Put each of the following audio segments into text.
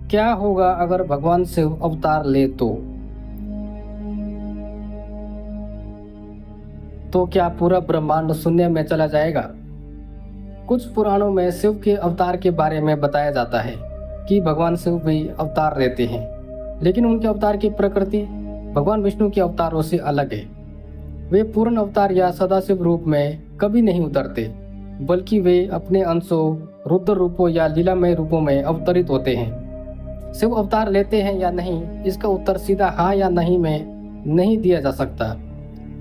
क्या होगा अगर भगवान शिव अवतार ले तो क्या पूरा ब्रह्मांड शून्य में चला जाएगा? कुछ पुराणों में शिव के अवतार के बारे में बताया जाता है कि भगवान शिव भी अवतार लेते हैं, लेकिन उनके अवतार की प्रकृति भगवान विष्णु के अवतारों से अलग है। वे पूर्ण अवतार या सदाशिव रूप में कभी नहीं उतरते, बल्कि वे अपने अंशों, रुद्र रूपों या लीलामय रूपों में अवतरित होते हैं। शिव अवतार लेते हैं या नहीं, इसका उत्तर सीधा हाँ या नहीं में नहीं दिया जा सकता,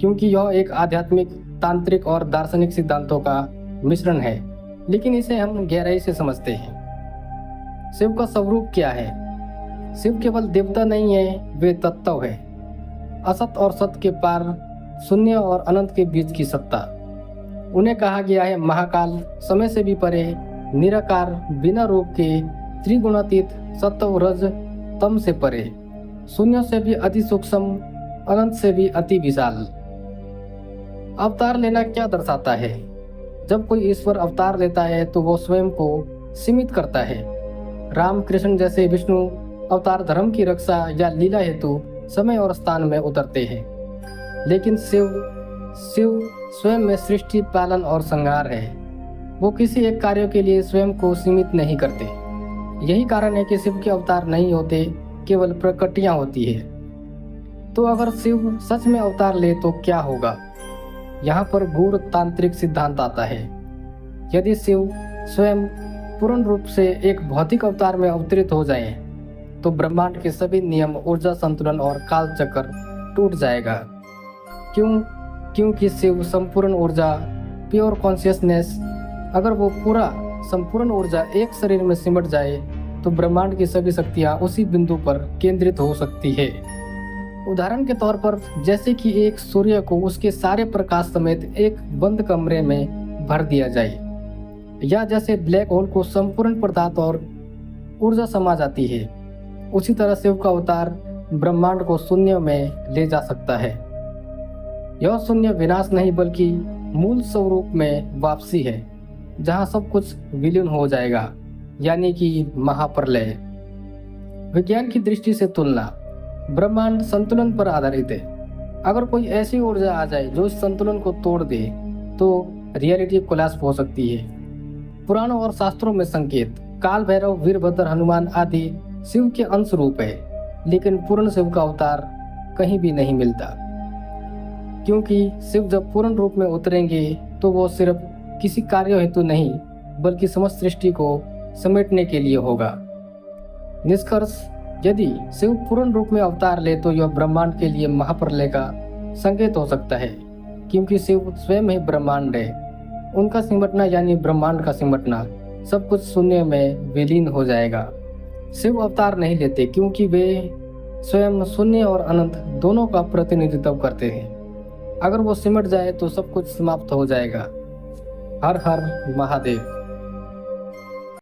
क्योंकि यह एक आध्यात्मिक, तांत्रिक और दार्शनिक सिद्धांतों का मिश्रण है, लेकिन इसे हम गहराई से समझते हैं। शिव का स्वरूप क्या है? शिव केवल देवता नहीं है, वे तत्व है, असत और सत के पार, शून्य और अनंत के बीच की सत्ता। उन्हें कहा गया है महाकाल, समय से भी परे, निराकार, बिना रूप के, त्रिगुणातीत, सत्व रज तम से परे, शून्य से भी अति सूक्ष्म, अनंत से भी अति विशाल। अवतार लेना क्या दर्शाता है? जब कोई ईश्वर अवतार लेता है तो वो स्वयं को सीमित करता है। राम कृष्ण जैसे विष्णु अवतार धर्म की रक्षा या लीला हेतु समय और स्थान में उतरते हैं, लेकिन शिव स्वयं में सृष्टि, पालन और संहार है। वो किसी एक कार्य के लिए स्वयं को सीमित नहीं करते। यही कारण है कि शिव के अवतार नहीं होते, केवल प्रकृतियां होती है। तो अगर शिव सच में अवतार ले तो क्या होगा? यहाँ पर गूढ़ तांत्रिक सिद्धांत आता है। यदि शिव स्वयं पूर्ण रूप से एक भौतिक अवतार में अवतरित हो जाए तो ब्रह्मांड के सभी नियम, ऊर्जा संतुलन और काल चक्र टूट जाएगा। क्योंकि शिव संपूर्ण ऊर्जा, प्योर कॉन्शियसनेस, अगर वो पूरा संपूर्ण ऊर्जा एक शरीर में सिमट जाए तो ब्रह्मांड की सभी शक्तियाँ उसी बिंदु पर केंद्रित हो सकती है। उदाहरण के तौर पर जैसे कि एक सूर्य को उसके सारे प्रकाश समेत एक बंद कमरे में भर दिया जाए, या जैसे ब्लैक होल को संपूर्ण पदार्थ और ऊर्जा समा जाती है, उसी तरह शिव का अवतार ब्रह्मांड को शून्य में ले जा सकता है। यह शून्य विनाश नहीं बल्कि मूल स्वरूप में वापसी है, जहां सब कुछ विलीन हो जाएगा, यानी कि महाप्रलय। विज्ञान की दृष्टि से तुलना, ब्रह्मांड संतुलन पर आधारित है। अगर कोई ऐसी ऊर्जा आ जाए जो इस संतुलन को तोड़ दे तो रियलिटी कोलैप्स हो सकती है। पुराणों और शास्त्रों में संकेत, काल भैरव, वीरभद्र, हनुमान आदि शिव के अंश रूप है, लेकिन पूर्ण शिव का अवतार कहीं भी नहीं मिलता, क्योंकि शिव जब पूर्ण रूप में उतरेंगे तो वो सिर्फ किसी कार्य हेतु नहीं, बल्कि समस्त सृष्टि को समेटने के लिए होगा। निष्कर्ष, यदि शिव पूर्ण रूप में अवतार ले तो यह ब्रह्मांड के लिए महाप्रलय का संकेत हो सकता है, क्योंकि शिव स्वयं ही ब्रह्मांड है। उनका सिमटना यानी ब्रह्मांड का सिमटना, सब कुछ शून्य में विलीन हो जाएगा। शिव अवतार नहीं लेते क्योंकि वे स्वयं शून्य और अनंत दोनों का प्रतिनिधित्व करते हैं। अगर वो सिमट जाए तो सब कुछ समाप्त हो जाएगा। हर हर महादेव।